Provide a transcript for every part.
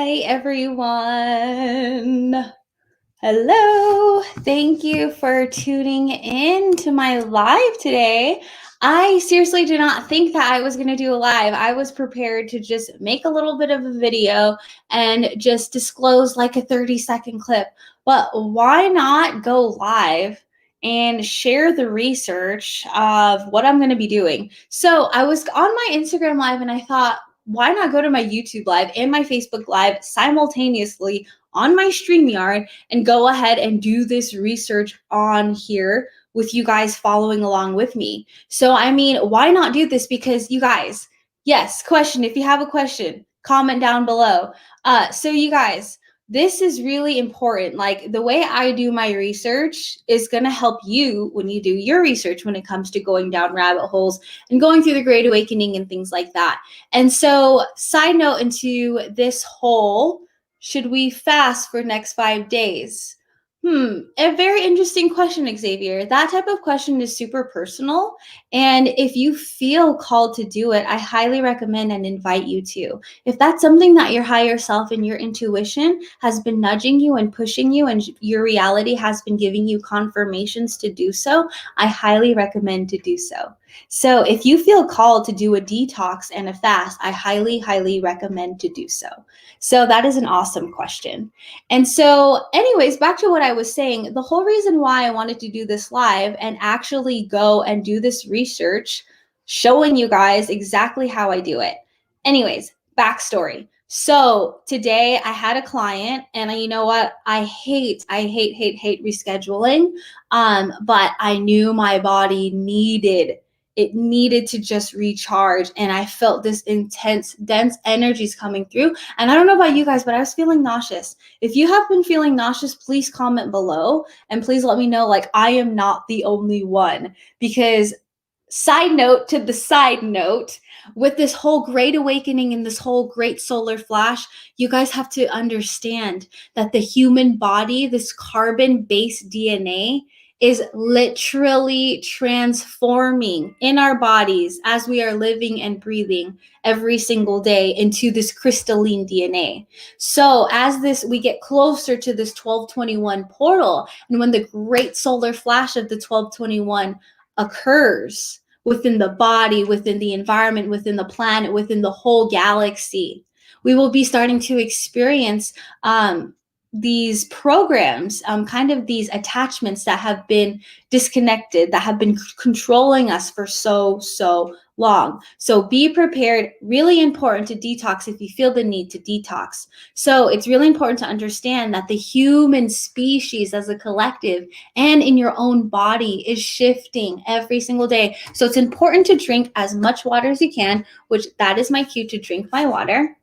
Hi, everyone. Hello. Thank you for tuning in to my live today. I seriously did not think that I was going to do a live. I was prepared to just make a little bit of a video and just disclose like a 30-second clip. But why not go live and share the research of what I'm going to be doing? So I was on my Instagram live and I thought, why not go to my YouTube live and my Facebook live simultaneously on my StreamYard and go ahead and do this research on here with you guys following along with me. So, I mean, why not do this? Because you guys, yes, question. If you have a question, comment down below. So you guys, this is really important. Like the way I do my research is going to help you when you do your research when it comes to going down rabbit holes and going through the Great Awakening and things like that. And so, side note into this whole, should we fast for next 5 days? A very interesting question, Xavier. That type of question is super personal. And if you feel called to do it, I highly recommend and invite you to. If that's something that your higher self and your intuition has been nudging you and pushing you, and your reality has been giving you confirmations to do so, I highly recommend to do so. So if you feel called to do a detox and a fast, I highly, highly recommend to do so. So that is an awesome question. And so anyways, back to what I was saying, the whole reason why I wanted to do this live and actually go and do this research, showing you guys exactly how I do it. Anyways, backstory. So today I had a client, and you know what? I hate rescheduling. But I knew my body needed to just recharge, and I felt this intense, dense energies coming through. And I don't know about you guys, but I was feeling nauseous. If you have been feeling nauseous, please comment below and please let me know, like, I am not the only one. Because side note to the side note, with this whole great awakening and this whole great solar flash, you guys have to understand that the human body, this carbon-based DNA, is literally transforming in our bodies as we are living and breathing every single day into this crystalline DNA. So as we get closer to this 1221 portal, and when the great solar flash of the 1221 occurs within the body, within the environment, within the planet, within the whole galaxy, we will be starting to experience these programs, kind of these attachments that have been disconnected, that have been controlling us for so long. So be prepared. Really important to detox if you feel the need to detox. So it's really important to understand that the human species as a collective and in your own body is shifting every single day. So it's important to drink as much water as you can, which that is my cue to drink my water.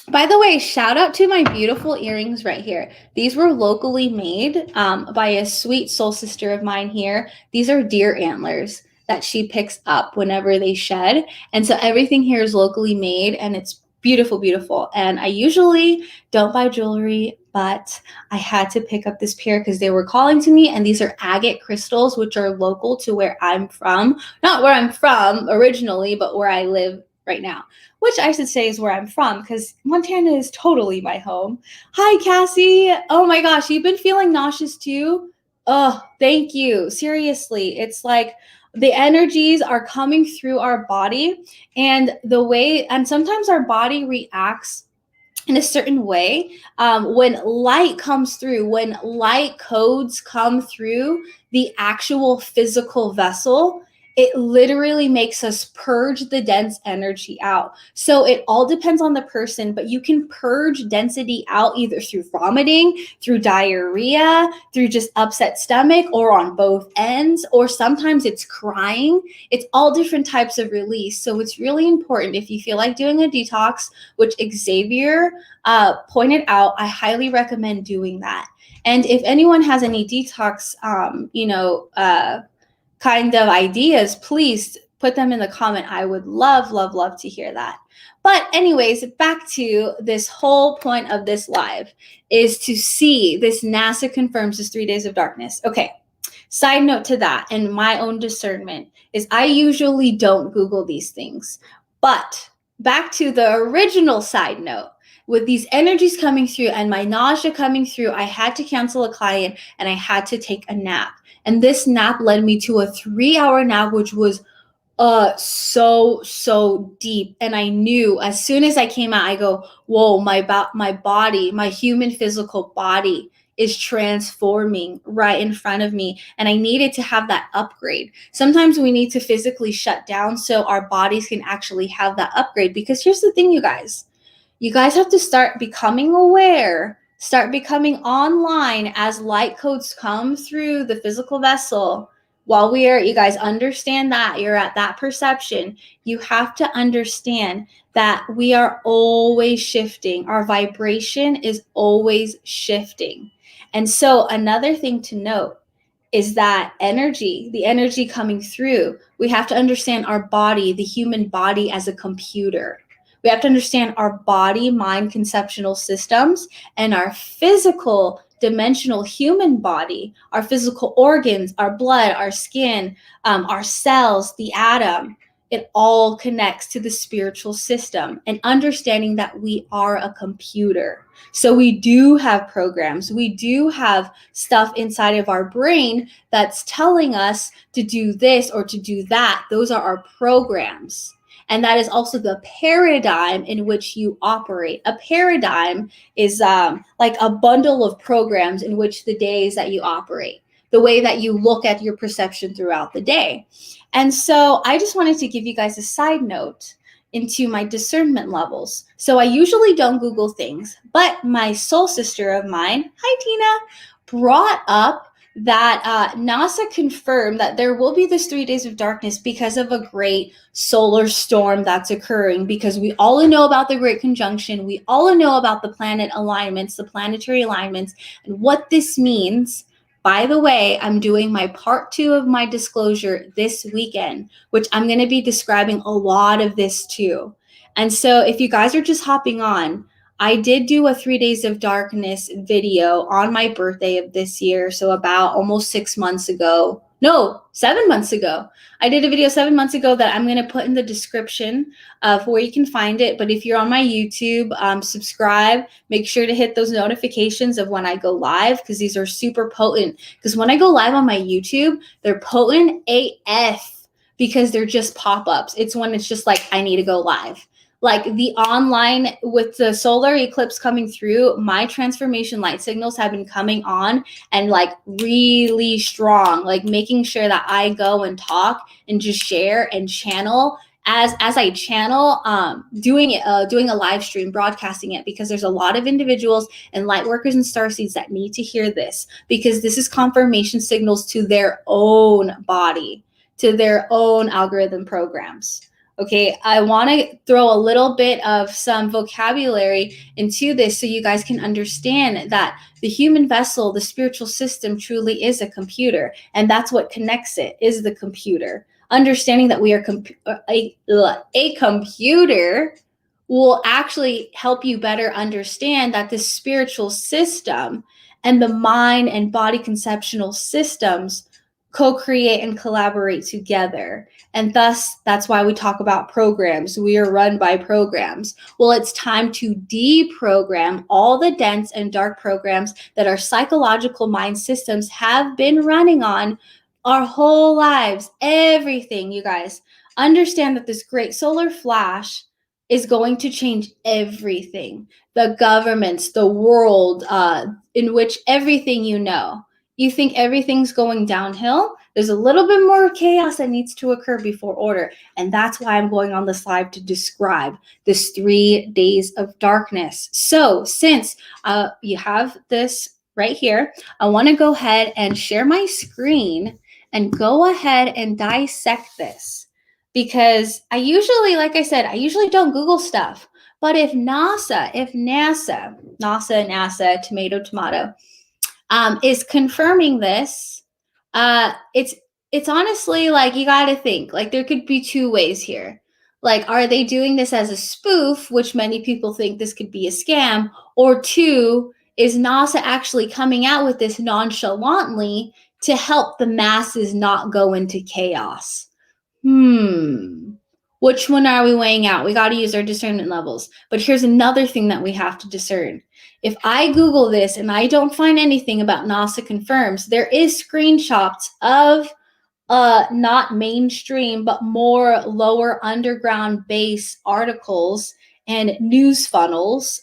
By the way, shout out to my beautiful earrings right here. These were locally made by a sweet soul sister of mine here. These are deer antlers that she picks up whenever they shed. And so everything here is locally made, and it's beautiful, beautiful. And I usually don't buy jewelry, but I had to pick up this pair because they were calling to me. And these are agate crystals, which are local to where I'm from. Not where I'm from originally, but where I live right now, which I should say is where I'm from, because Montana is totally my home. Hi, Cassie. Oh my gosh, you've been feeling nauseous too? Oh, thank you. Seriously, it's like the energies are coming through our body, and sometimes our body reacts in a certain way when light comes through, when light codes come through the actual physical vessel. It literally makes us purge the dense energy out. So it all depends on the person, but you can purge density out either through vomiting, through diarrhea, through just upset stomach, or on both ends, or sometimes it's crying. It's all different types of release. So it's really important, if you feel like doing a detox, which Xavier pointed out, I highly recommend doing that. And if anyone has any detox, kind of ideas, please put them in the comment. I would love to hear that. But anyways, back to this whole point of this live is to see this NASA confirms this 3 days of darkness. Okay. Side note to that, and my own discernment is I usually don't Google these things, but back to the original side note, with these energies coming through and my nausea coming through, I had to cancel a client and I had to take a nap. And this nap led me to a 3-hour nap, which was so deep. And I knew as soon as I came out, I go, whoa, my body, my human physical body is transforming right in front of me. And I needed to have that upgrade. Sometimes we need to physically shut down so our bodies can actually have that upgrade. Because here's the thing, you guys have to start becoming aware, start becoming online as light codes come through the physical vessel. While you guys understand that you're at that perception, you have to understand that we are always shifting. Our vibration is always shifting. And so another thing to note is that energy, the energy coming through, we have to understand our body, the human body, as a computer. We have to understand our body, mind, conceptual systems, and our physical, dimensional human body, our physical organs, our blood, our skin, our cells, the atom. It all connects to the spiritual system, and understanding that we are a computer. So we do have programs, we do have stuff inside of our brain that's telling us to do this or to do that. Those are our programs. And that is also the paradigm in which you operate. A paradigm is like a bundle of programs in which the days that you operate, the way that you look at your perception throughout the day. And so I just wanted to give you guys a side note into my discernment levels. So I usually don't Google things, but my soul sister of mine, hi Tina, brought up that NASA confirmed that there will be this 3 days of darkness because of a great solar storm that's occurring, because we all know about the Great Conjunction. We all know about the planet alignments, the planetary alignments, and what this means. By the way, I'm doing my part 2 of my disclosure this weekend, which I'm going to be describing a lot of this too. And so if you guys are just hopping on, I did do a 3 days of darkness video on my birthday of this year. So about almost 6 months ago. No, 7 months ago. I did a video 7 months ago that I'm going to put in the description of where you can find it. But if you're on my YouTube, subscribe. Make sure to hit those notifications of when I go live, because these are super potent. Because when I go live on my YouTube, they're potent AF, because they're just pop-ups. It's when it's just like, I need to go live. Like the online, with the solar eclipse coming through, my transformation light signals have been coming on and like really strong, like making sure that I go and talk and just share and channel as I channel, doing a live stream, broadcasting it, because there's a lot of individuals and light workers and starseeds that need to hear this, because this is confirmation signals to their own body, to their own algorithm programs. Okay, I want to throw a little bit of some vocabulary into this so you guys can understand that the human vessel, the spiritual system, truly is a computer, and that's what connects it, is the computer. Understanding that we are a computer will actually help you better understand that the spiritual system and the mind and body conceptual systems co-create and collaborate together. And thus, that's why we talk about programs. We are run by programs. Well, it's time to deprogram all the dense and dark programs that our psychological mind systems have been running on our whole lives. Everything, you guys. Understand that this great solar flash is going to change everything. The governments, the world, in which everything you know. You think everything's going downhill? There's a little bit more chaos that needs to occur before order. And that's why I'm going on this live to describe this 3 days of darkness. So since you have this right here, I want to go ahead and share my screen and go ahead and dissect this. Because I usually, like I said, I usually don't Google stuff. But if NASA, tomato, tomato, is confirming this, it's honestly like, you got to think, like there could be 2 ways here. Like, are they doing this as a spoof, which many people think this could be a scam, or 2, is NASA actually coming out with this nonchalantly to help the masses not go into chaos? Which one are we weighing out? We got to use our discernment levels. But here's another thing that we have to discern. If I Google this and I don't find anything about NASA confirms, there is screenshots of not mainstream, but more lower underground base articles and news funnels,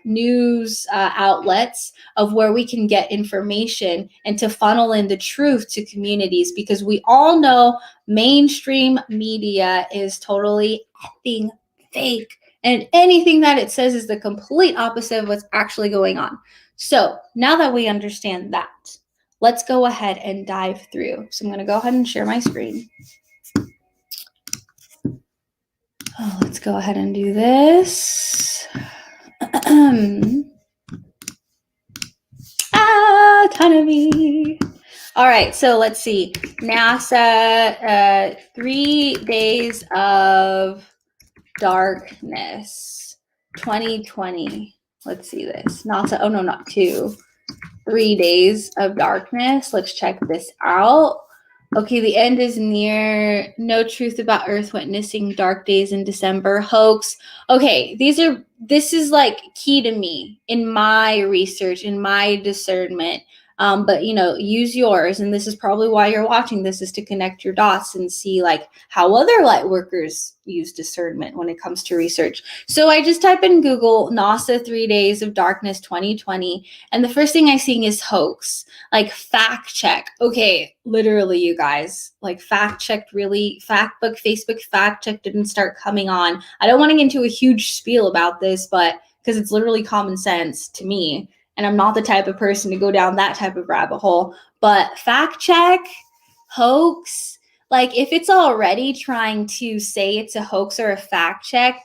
news outlets of where we can get information and to funnel in the truth to communities, because we all know mainstream media is totally effing fake. And anything that it says is the complete opposite of what's actually going on. So now that we understand that, let's go ahead and dive through. So I'm going to go ahead and share my screen. Let's go ahead and do this. Autonomy. All right, so let's see. NASA, 3 days of darkness, 2020. Let's see this. NASA, oh no, not 2. 3 days of darkness. Let's check this out. Okay, the end is near. No truth about Earth witnessing dark days in December. Hoax. Okay, this is like key to me in my research, in my discernment. But use yours, and this is probably why you're watching this, is to connect your dots and see like how other light workers use discernment when it comes to research. So I just type in Google NASA 3 days of darkness 2020, and the first thing I see is hoax. Like fact check. Okay, literally, you guys, like fact checked, really, Facebook fact check didn't start coming on. I don't want to get into a huge spiel about this, but because it's literally common sense to me. And I'm not the type of person to go down that type of rabbit hole. But fact check, hoax, like if it's already trying to say it's a hoax or a fact check,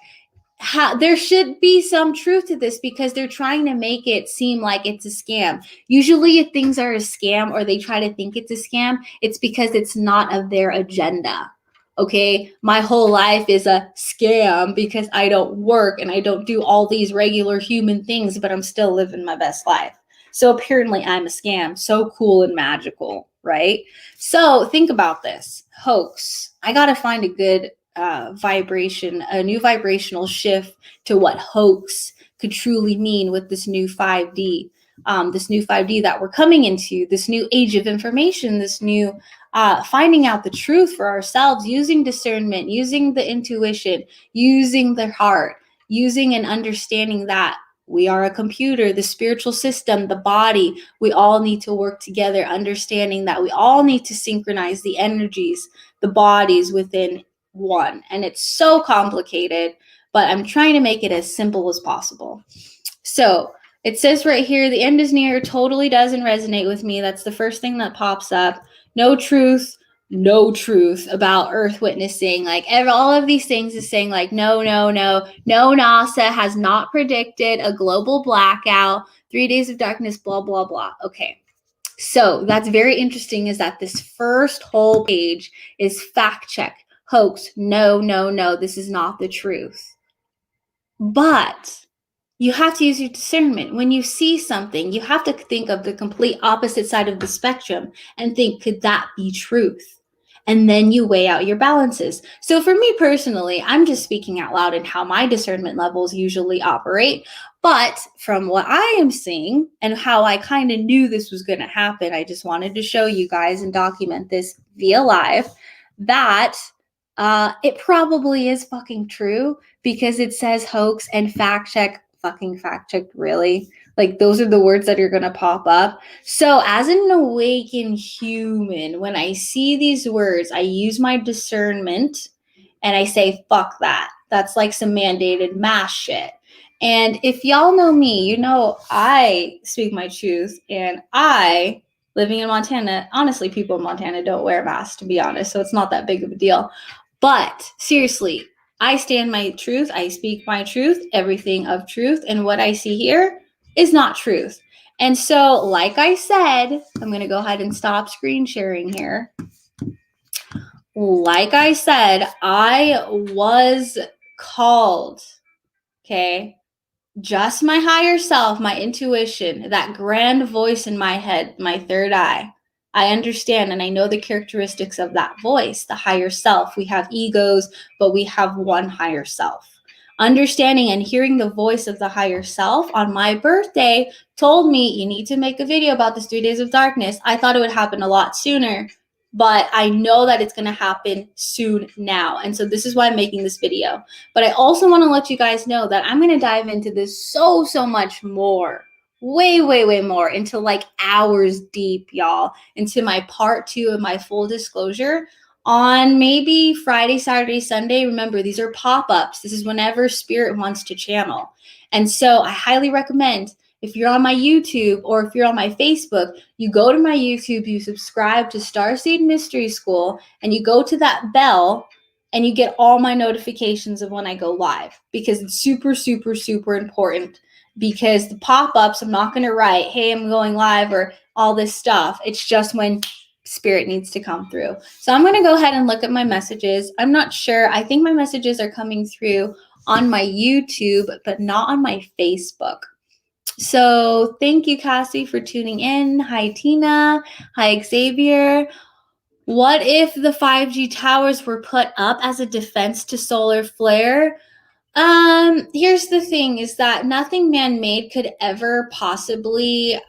there should be some truth to this, because they're trying to make it seem like it's a scam. Usually if things are a scam or they try to think it's a scam, it's because it's not of their agenda. Okay, my whole life is a scam because I don't work and I don't do all these regular human things, but I'm still living my best life. So apparently I'm a scam. So cool and magical, right? So think about this. Hoax. I got to find a good vibration, a new vibrational shift to what hoax could truly mean with this new 5D. This new 5D that we're coming into, this new age of information, this new finding out the truth for ourselves, using discernment, using the intuition, using the heart, using and understanding that we are a computer, the spiritual system, the body, we all need to work together, understanding that we all need to synchronize the energies, the bodies within one. And it's so complicated, but I'm trying to make it as simple as possible. So it says right here, the end is near, totally doesn't resonate with me. That's the first thing that pops up. No truth about Earth witnessing. Like all of these things is saying like, no, NASA has not predicted a global blackout, 3 days of darkness, blah, blah, blah. Okay. So that's very interesting, is that this first whole page is fact check, hoax, no, this is not the truth. But you have to use your discernment. When you see something, you have to think of the complete opposite side of the spectrum and think, could that be truth? And then you weigh out your balances. So for me personally, I'm just speaking out loud in how my discernment levels usually operate. But from what I am seeing and how I kind of knew this was going to happen, I just wanted to show you guys and document this via live, that it probably is fucking true, because it says hoax and fact check. Fucking fact checked, really? Like those are the words that are going to pop up. So as an awakened human, when I see these words, I use my discernment and I say, fuck that. That's like some mandated mass shit. And if y'all know me, you know I speak my truth, and I, living in Montana, honestly, people in Montana don't wear masks, to be honest, so it's not that big of a deal. But seriously, I stand my truth. I speak my truth, everything of truth. And what I see here is not truth. And so, like I said, I'm going to go ahead and stop screen sharing here. Like I said, I was called, okay? Just my higher self, my intuition, that grand voice in my head, my third eye. I understand and I know the characteristics of that voice, the higher self. We have egos, but we have one higher self. Understanding and hearing the voice of the higher self on my birthday told me, you need to make a video about this 3 days of darkness. I thought it would happen a lot sooner, but I know that it's going to happen soon now. And so this is why I'm making this video. But I also want to let you guys know that I'm going to dive into this so much more, way more, into like hours deep, y'all, into my part 2 of my full disclosure on maybe Friday, Saturday, Sunday. Remember, these are pop-ups. This is whenever spirit wants to channel. And so I highly recommend, if you're on my YouTube or if you're on my Facebook, you go to my YouTube, you subscribe to Starseed Mystery School, and you go to that bell and you get all my notifications of when I go live, because it's super important. Because the pop-ups, I'm not going to write, hey, I'm going live or all this stuff. It's just when spirit needs to come through. So I'm going to go ahead and look at my messages. I'm not sure. I think my messages are coming through on my YouTube, but not on my Facebook. So thank you, Cassie, for tuning in. Hi, Tina. Hi, Xavier. What if the 5G towers were put up as a defense to solar flare? Here's the thing, is that nothing man-made could ever possibly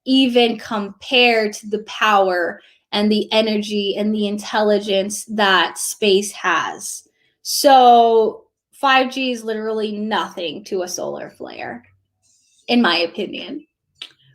even compare to the power and the energy and the intelligence that space has. So 5G is literally nothing to a solar flare, in my opinion.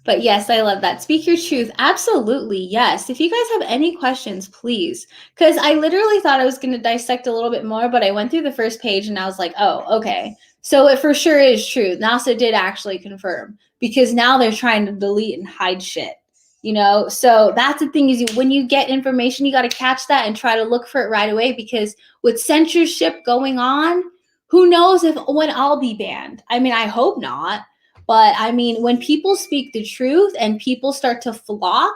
But yes, I love that. Speak your truth. Absolutely, yes. If you guys have any questions, please. Because I literally thought I was going to dissect a little bit more, but I went through the first page and I was like, oh, okay. So it for sure is true. NASA did actually confirm, because now they're trying to delete and hide shit. You know, so that's the thing, is when you get information, you got to catch that and try to look for it right away, because with censorship going on, who knows when I'll be banned. I mean, I hope not. But I mean, when people speak the truth and people start to flock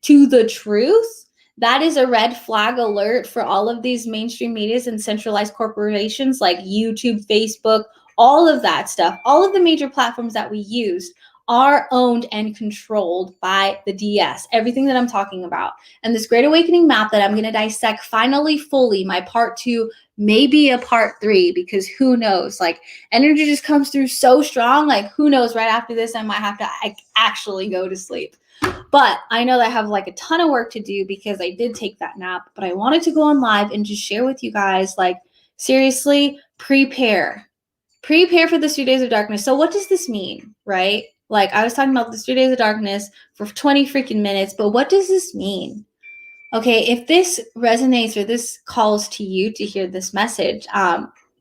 to the truth, that is a red flag alert for all of these mainstream medias and centralized corporations like YouTube, Facebook, all of that stuff. All of the major platforms that we use are owned and controlled by the DS, everything that I'm talking about. And this Great Awakening map that I'm going to dissect finally fully, my part 2, maybe a part 3, because who knows, like energy just comes through so strong, like who knows, right after this I might have to actually go to sleep. But I know that I have like a ton of work to do, because I did take that nap, but I wanted to go on live and just share with you guys, like, seriously, prepare for the 3 days of darkness. So what does this mean, right? Like, I was talking about the 3 days of darkness for 20 freaking minutes, but what does this mean? Okay, if this resonates or this calls to you to hear this message,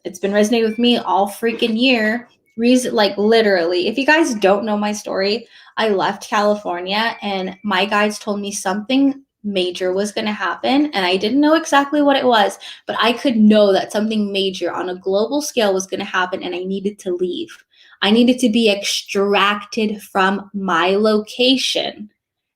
it's been resonating with me all freaking year. Like literally, if you guys don't know my story, I left California and my guides told me something major was going to happen, and I didn't know exactly what it was, but I could know that something major on a global scale was going to happen, and I needed to leave. I needed to be extracted from my location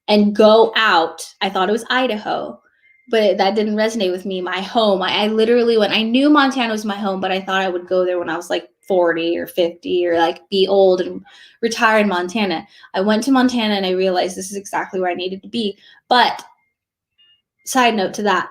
and go out. I thought it was Idaho, but that didn't resonate with me. My home. I literally went, I knew Montana was my home, but I thought I would go there when I was like 40 or 50 or like be old and retire in Montana. I went to Montana and I realized this is exactly where I needed to be. But side note to that,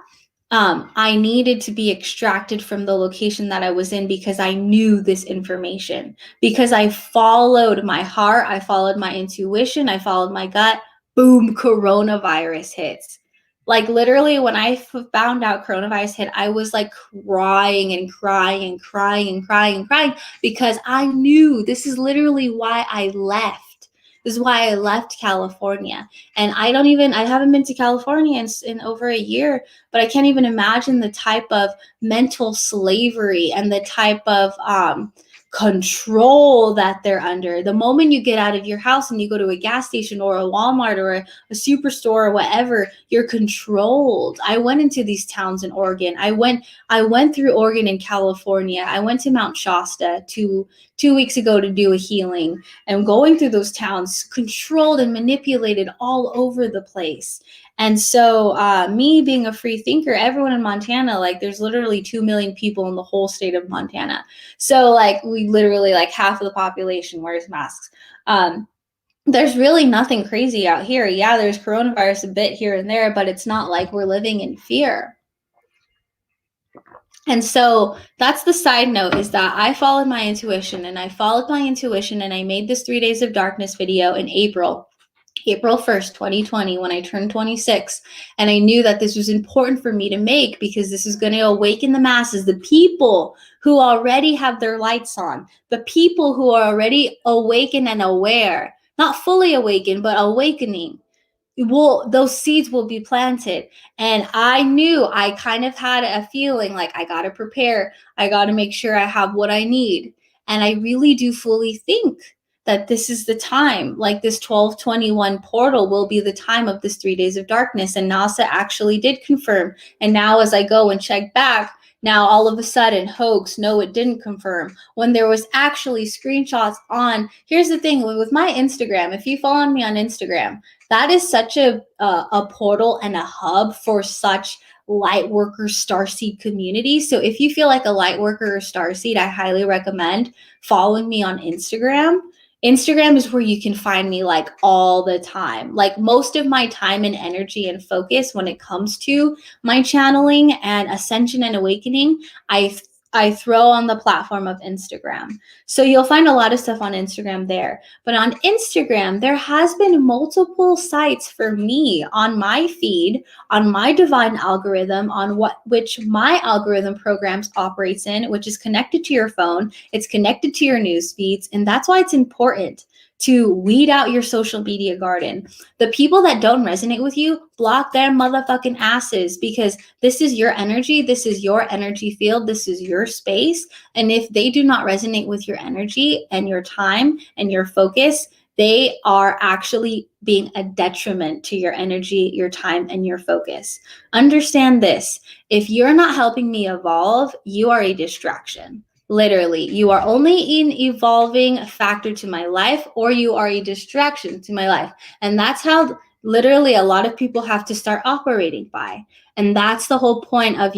I needed to be extracted from the location that I was in, because I knew this information, because I followed my heart, I followed my intuition, I followed my gut. Boom, coronavirus hits. Like literally when I found out coronavirus hit, I was like crying and crying because I knew this is literally why I left. This is why I left California. And I haven't been to California in over a year, but I can't even imagine the type of mental slavery and the type of control that they're under. The moment you get out of your house and you go to a gas station or a Walmart or a superstore or whatever, you're controlled. I went into these towns in Oregon. I went through Oregon and California. I went to Mount Shasta 2 weeks ago to do a healing, and going through those towns, controlled and manipulated all over the place. And so me being a free thinker, everyone in Montana, like there's literally 2 million people in the whole state of Montana. So like we literally, like half of the population wears masks. there's really nothing crazy out here. Yeah, there's coronavirus a bit here and there, but it's not like we're living in fear. And so that's the side note, is that I followed my intuition, and I made this 3 days of darkness video in April 1st, 2020, when I turned 26. And I knew that this was important for me to make, because this is going to awaken the masses, the people who already have their lights on, the people who are already awakened and aware, not fully awakened, but awakening. Those seeds will be planted. And I knew, I kind of had a feeling like I got to prepare. I got to make sure I have what I need. And I really do fully think that this is the time, like this 1221 portal will be the time of this 3 days of darkness. And NASA actually did confirm. And now as I go and check back, now all of a sudden, hoax, no, it didn't confirm, when there was actually screenshots on. Here's the thing with my Instagram, if you follow me on Instagram, that is such a portal and a hub for such light worker starseed community. So if you feel like a light worker or starseed, I highly recommend following me on Instagram. Instagram is where you can find me like all the time. Like most of my time and energy and focus when it comes to my channeling and ascension and awakening, I throw on the platform of Instagram. So you'll find a lot of stuff on Instagram there. But on Instagram, there has been multiple sites for me on my feed, on my divine algorithm, on which my algorithm programs operates in, which is connected to your phone. It's connected to your news feeds. And that's why it's important to weed out your social media garden. The people that don't resonate with you, block their motherfucking asses, because this is your energy. This is your energy field. This is your space. And if they do not resonate with your energy and your time and your focus, they are actually being a detriment to your energy, your time, and your focus. Understand this. If you're not helping me evolve, you are a distraction. Literally, you are only an evolving factor to my life, or you are a distraction to my life. And that's how literally a lot of people have to start operating by. And that's the whole point of,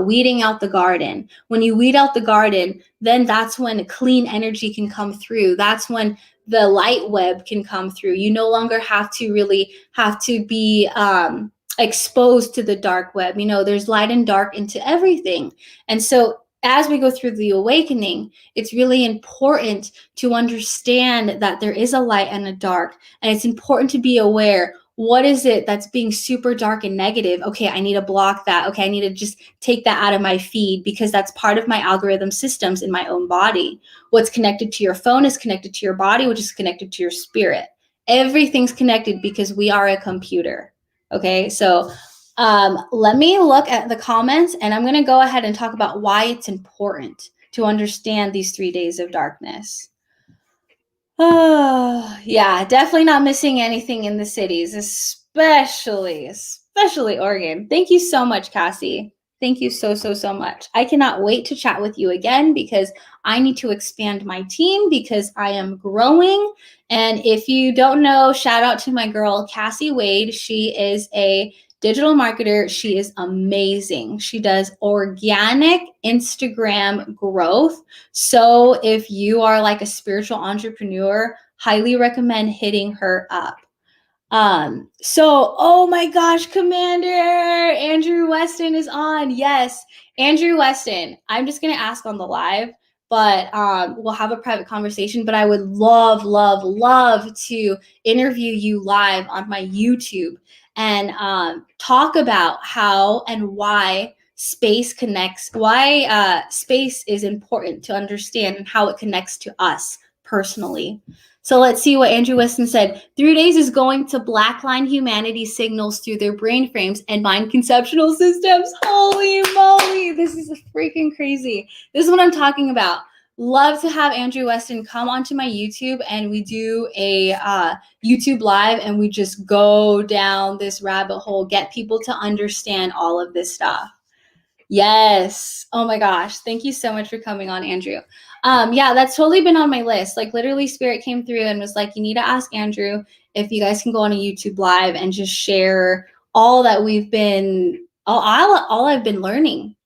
weeding out the garden. When you weed out the garden, then that's when clean energy can come through. That's when the light web can come through. You no longer have to be exposed to the dark web. There's light and dark into everything. And so as we go through the awakening, it's really important to understand that there is a light and a dark, and it's important to be aware. What is it that's being super dark and negative? Okay, I need to block that. Okay, I need to just take that out of my feed, because that's part of my algorithm systems in my own body. What's connected to your phone is connected to your body, which is connected to your spirit. Everything's connected because we are a computer. Okay, so let me look at the comments, and I'm going to go ahead and talk about why it's important to understand these 3 days of darkness. Oh, yeah, definitely not missing anything in the cities, especially Oregon. Thank you so much, Cassie. Thank you so much. I cannot wait to chat with you again, because I need to expand my team, because I am growing. And if you don't know, shout out to my girl, Cassie Wade. She is a digital marketer. She is amazing. She does organic Instagram growth. So if you are like a spiritual entrepreneur, highly recommend hitting her up. Oh my gosh, Commander Andrew Weston is on. Yes, Andrew Weston. I'm just gonna ask on the live, but we'll have a private conversation. But I would love to interview you live on my YouTube and talk about how and why space connects, why space is important to understand, and how it connects to us personally. So let's see what Andrew Weston said. 3 days is going to blackline humanity's signals through their brain frames and mind conceptual systems. Holy moly, this is freaking crazy. This is what I'm talking about. Love to have Andrew Weston come onto my YouTube, and we do a YouTube live, and we just go down this rabbit hole, get people to understand all of this stuff. Yes. Oh my gosh. Thank you so much for coming on, Andrew. Yeah, that's totally been on my list. Like literally Spirit came through and was like, you need to ask Andrew if you guys can go on a YouTube live and just share all that we've been, all I've been learning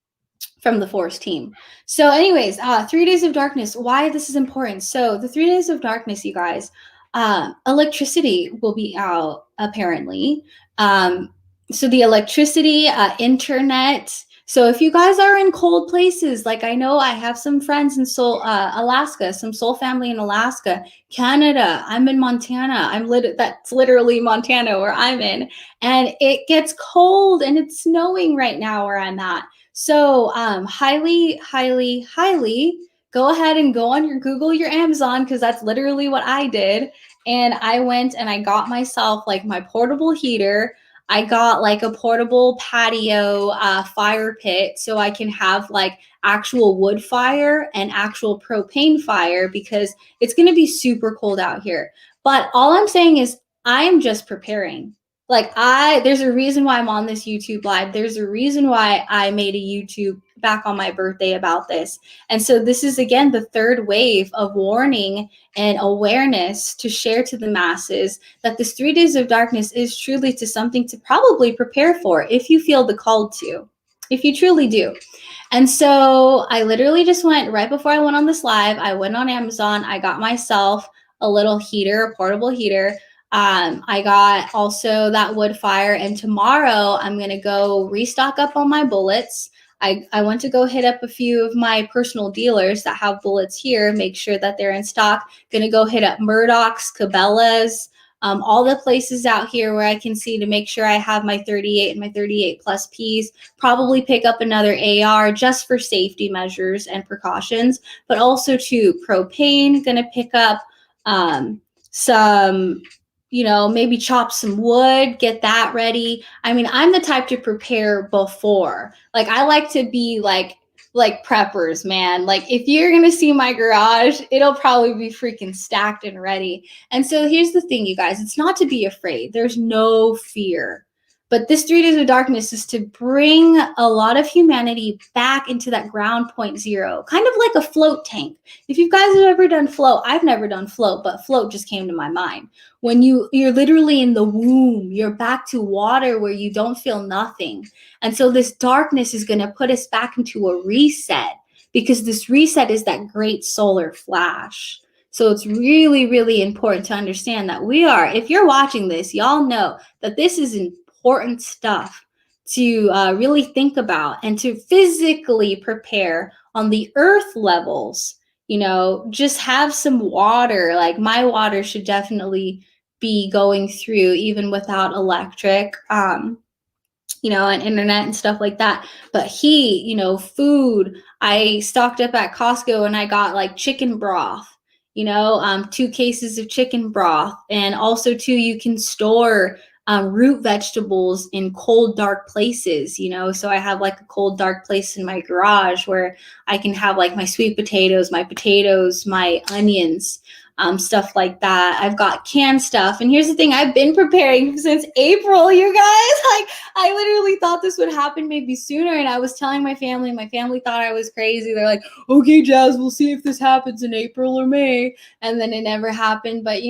from the Force team. So anyways, 3 days of darkness, why this is important. So the 3 days of darkness, you guys, Electricity will be out apparently. So the electricity, internet. So if you guys are in cold places, like I know I have some friends in Alaska, some soul family in Alaska, Canada. I'm in Montana. That's literally Montana where I'm in, and it gets cold and it's snowing right now where I'm at. So highly, highly, highly go ahead and go on your Google, your Amazon, because that's literally what I did. And I went and I got myself like my portable heater. I got like a portable patio fire pit so I can have like actual wood fire and actual propane fire because it's going to be super cold out here. But all I'm saying is I am just preparing. There's a reason why I'm on this YouTube live. There's a reason why I made a YouTube back on my birthday about this. And so this is again the third wave of warning and awareness to share to the masses that this 3 days of darkness is truly to something to probably prepare for if you feel the call to, if you truly do. And so I literally just went right before I went on this live. I went on Amazon. I got myself a little heater, a portable heater. I got also that wood fire. And tomorrow I'm going to go restock up on my bullets. I want to go hit up a few of my personal dealers that have bullets here, make sure that they're in stock. Going to go hit up Murdoch's, Cabela's, all the places out here where I can see to make sure I have my 38 and my 38 plus Ps. Probably pick up another AR just for safety measures and precautions, but also to propane. Going to pick up some, maybe chop some wood, get that ready. I mean, I'm the type to prepare before. Like I like to be like preppers, man. Like if you're going to see my garage, it'll probably be freaking stacked and ready. And so here's the thing, you guys, it's not to be afraid. There's no fear. But this 3 days of darkness is to bring a lot of humanity back into that ground point zero, kind of like a float tank. If you guys have ever done float, I've never done float, but float just came to my mind. When you're literally in the womb, you're back to water where you don't feel nothing. And so this darkness is going to put us back into a reset because this reset is that great solar flash. So it's really, really important to understand that if you're watching this, y'all know that this is important stuff to really think about and to physically prepare on the earth levels. Just have some water. Like my water should definitely be going through even without electric, and internet and stuff like that. But heat, food. I stocked up at Costco and I got like chicken broth, 2 cases of chicken broth. And also too, you can store root vegetables in cold, dark places, so I have like a cold, dark place in my garage where I can have like my sweet potatoes, my onions, stuff like that. I've got canned stuff. And here's the thing, I've been preparing since April, you guys. Like I literally thought this would happen maybe sooner. And I was telling my family thought I was crazy. They're like, okay, Jazz, we'll see if this happens in April or May. And then it never happened. But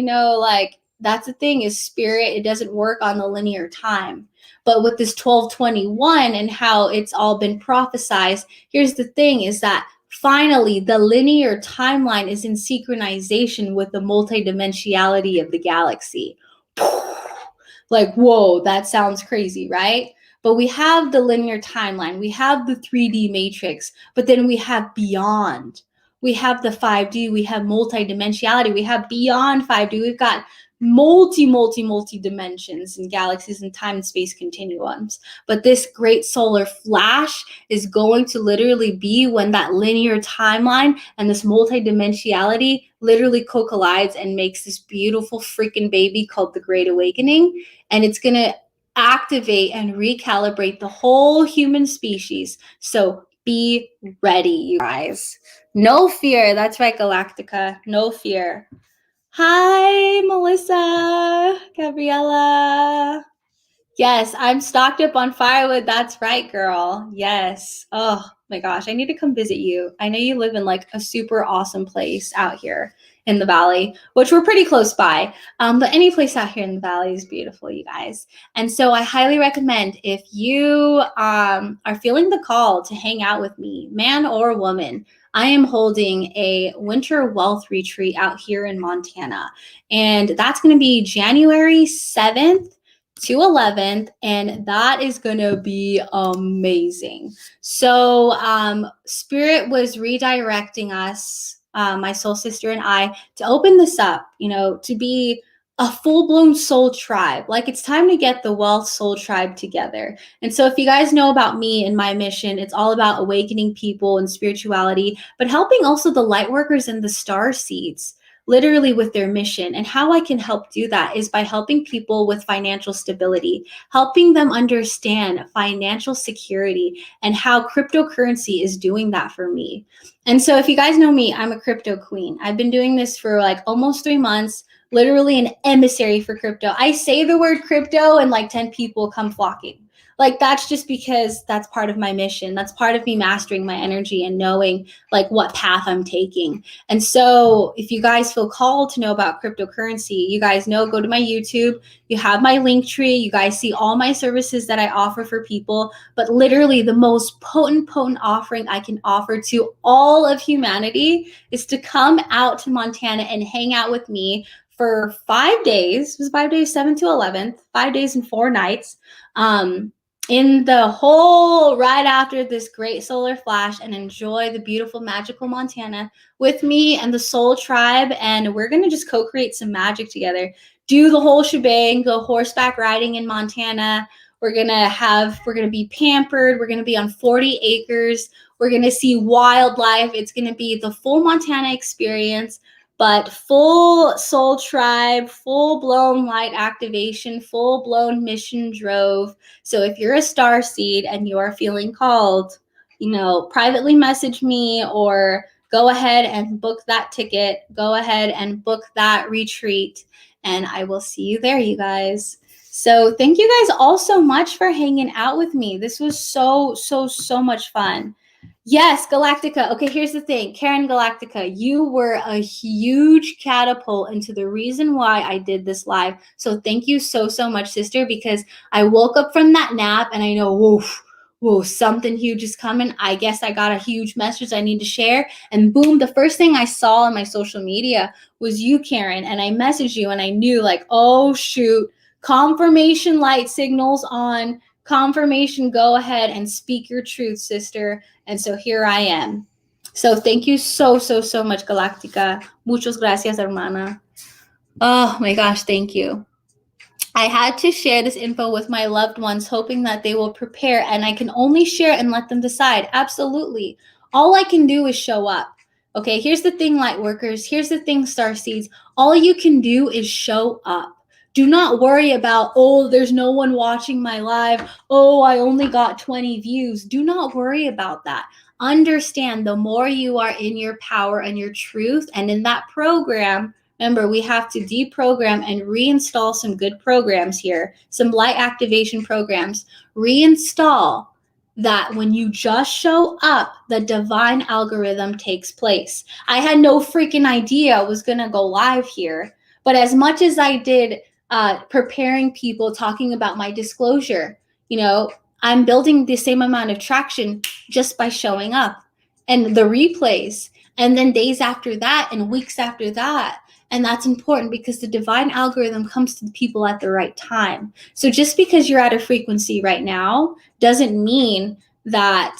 that's the thing is spirit, it doesn't work on the linear time. But with this 1221 and how it's all been prophesized, here's the thing is that finally the linear timeline is in synchronization with the multidimensionality of the galaxy. Like, whoa, that sounds crazy, right? But we have the linear timeline, we have the 3D matrix, but then we have beyond. We have the 5D, we have multidimensionality, we have beyond 5D, we've got multi dimensions and galaxies and time and space continuums. But this great solar flash is going to literally be when that linear timeline and this multidimensionality literally co-collides and makes this beautiful freaking baby called the Great Awakening. And it's going to activate and recalibrate the whole human species. So be ready, you guys. No fear. That's right, Galactica. No fear. Hi, Melissa, Gabriella. Yes, I'm stocked up on firewood. That's right, girl. Yes. Oh my gosh, I need to come visit you. I know you live in like a super awesome place out here in the valley, which we're pretty close by. But any place out here in the valley is beautiful, you guys. And so I highly recommend, if you are feeling the call to hang out with me, man or woman, I am holding a winter wealth retreat out here in Montana. And that's going to be January 7th to 11th, and that is going to be amazing. So Spirit was redirecting us, my soul sister and I, to open this up, to be a full-blown soul tribe. Like, it's time to get the wealth soul tribe together. And so if you guys know about me and my mission, it's all about awakening people and spirituality, but helping also the light workers and the star seeds literally with their mission. And how I can help do that is by helping people with financial stability, helping them understand financial security and how cryptocurrency is doing that for me. And so if you guys know me, I'm a crypto queen. I've been doing this for like almost 3 months, literally an emissary for crypto. I say the word crypto and like 10 people come flocking. Like, that's just because that's part of my mission. That's part of me mastering my energy and knowing like what path I'm taking. And so if you guys feel called to know about cryptocurrency, you guys know, go to my YouTube. You have my link tree. You guys see all my services that I offer for people. But literally the most potent offering I can offer to all of humanity is to come out to Montana and hang out with me for 5 days. It was 5 days, 7 to 11th, 5 days and 4 nights. In the whole right after this great solar flash, and enjoy the beautiful, magical Montana with me and the soul tribe. And we're going to just co-create some magic together, do the whole shebang, go horseback riding in Montana. We're going to be pampered. We're going to be on 40 acres. We're going to see wildlife. It's going to be the full Montana experience, but full soul tribe, full-blown light activation, full-blown mission drove. So if you're a star seed and you are feeling called, privately message me or go ahead and book that ticket. Go ahead and book that retreat, and I will see you there, you guys. So thank you guys all so much for hanging out with me. This was so much fun. Yes, Galactica. Okay, here's the thing. Karen Galactica, you were a huge catapult into the reason why I did this live. So thank you so much, sister, because I woke up from that nap and I know, whoa, something huge is coming. I guess I got a huge message I need to share. And boom, the first thing I saw on my social media was you, Karen. And I messaged you and I knew, like, oh, shoot, confirmation light signals on. Confirmation, go ahead and speak your truth, sister. And so here I am. So thank you so much, Galactica. Muchas gracias, hermana. Oh my gosh, thank you. I had to share this info with my loved ones, hoping that they will prepare, and I can only share and let them decide. Absolutely. All I can do is show up. Okay, here's the thing, light workers. Here's the thing, star seeds. All you can do is show up. Do not worry about, oh, there's no one watching my live. Oh, I only got 20 views. Do not worry about that. Understand, the more you are in your power and your truth and in that program, remember, we have to deprogram and reinstall some good programs here, some light activation programs. Reinstall that when you just show up, the divine algorithm takes place. I had no freaking idea I was going to go live here. But as much as I did preparing people, talking about my disclosure, I'm building the same amount of traction just by showing up, and the replays, and then days after that and weeks after that. And that's important because the divine algorithm comes to the people at the right time. So just because you're at a frequency right now doesn't mean that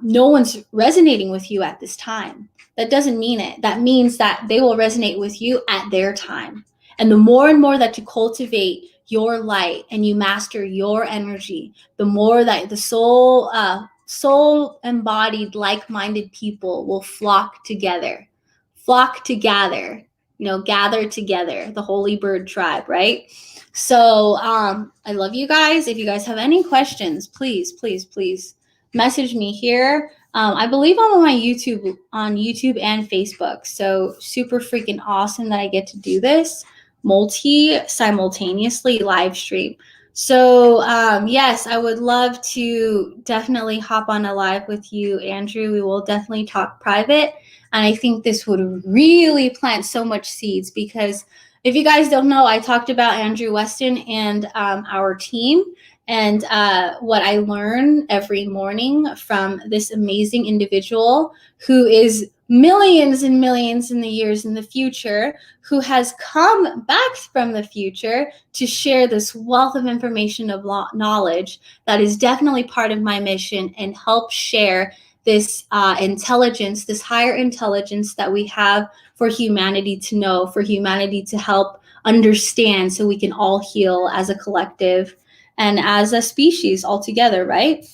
no one's resonating with you at this time. That doesn't mean it. That means that they will resonate with you at their time. And the more and more that you cultivate your light and you master your energy, the more that the soul embodied, like-minded people will flock together, gather together, the holy bird tribe, right? So I love you guys. If you guys have any questions, please message me here. I believe I'm on my YouTube and Facebook. So super freaking awesome that I get to do this simultaneously live stream. So, yes, I would love to definitely hop on a live with you, Andrew. We will definitely talk private. And I think this would really plant so much seeds because if you guys don't know, I talked about Andrew Weston and our team and what I learn every morning from this amazing individual who is millions and millions in the years in the future, who has come back from the future to share this wealth of information of knowledge that is definitely part of my mission and help share this intelligence, this higher intelligence that we have for humanity to know, for humanity to help understand so we can all heal as a collective and as a species altogether, right?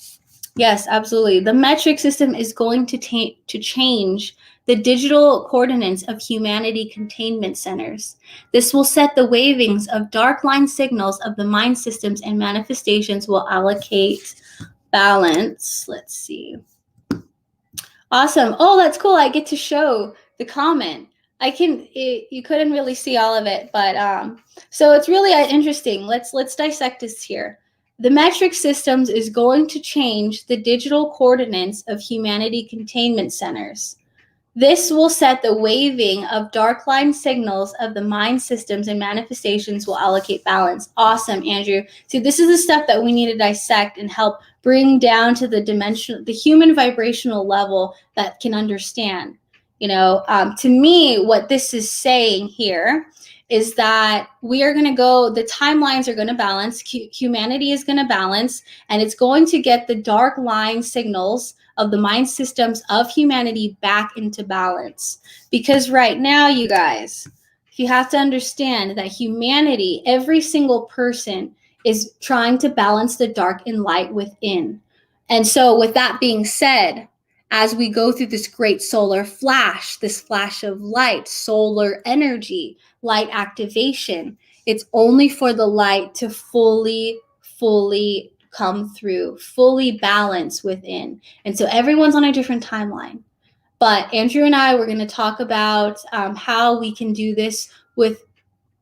Yes, absolutely. The metric system is going to change the digital coordinates of humanity containment centers. This will set the wavings of dark line signals of the mind systems and manifestations will allocate balance. Let's see. Awesome. Oh, that's cool. I get to show the comment. You couldn't really see all of it, but so it's really interesting. Let's dissect this here. The metric systems is going to change the digital coordinates of humanity containment centers. This will set the waving of dark line signals of the mind systems and manifestations will allocate balance. Awesome, Andrew. See, this is the stuff that we need to dissect and help bring down to the human vibrational level that can understand. To me, what this is saying here is that we are going to go, the timelines are going to balance, humanity is going to balance, and it's going to get the dark line signals of the mind systems of humanity back into balance. Because right now, you guys, you have to understand that humanity, every single person is trying to balance the dark and light within. And so with that being said, as we go through this great solar flash, this flash of light, solar energy, light activation, it's only for the light to fully come through, fully balance within. And so everyone's on a different timeline. But Andrew and I, we're going to talk about how we can do this with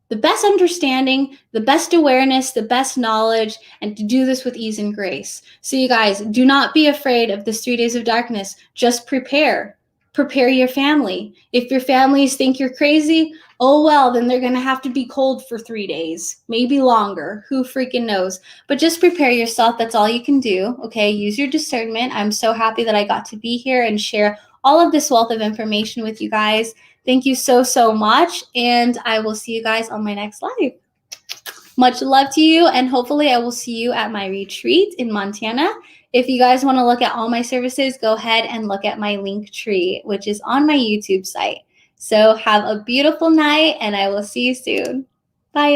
the best understanding, the best awareness, the best knowledge, and to do this with ease and grace. So you guys, do not be afraid of this 3 days of darkness. Just prepare. Prepare your family. If your families think you're crazy, oh well, then they're going to have to be cold for 3 days, maybe longer. Who freaking knows? But just prepare yourself. That's all you can do. Okay, use your discernment. I'm so happy that I got to be here and share all of this wealth of information with you guys. Thank you so much, and I will see you guys on my next live. Much love to you, and hopefully I will see you at my retreat in Montana. If you guys want to look at all my services, go ahead and look at my link tree, which is on my YouTube site. So have a beautiful night, and I will see you soon.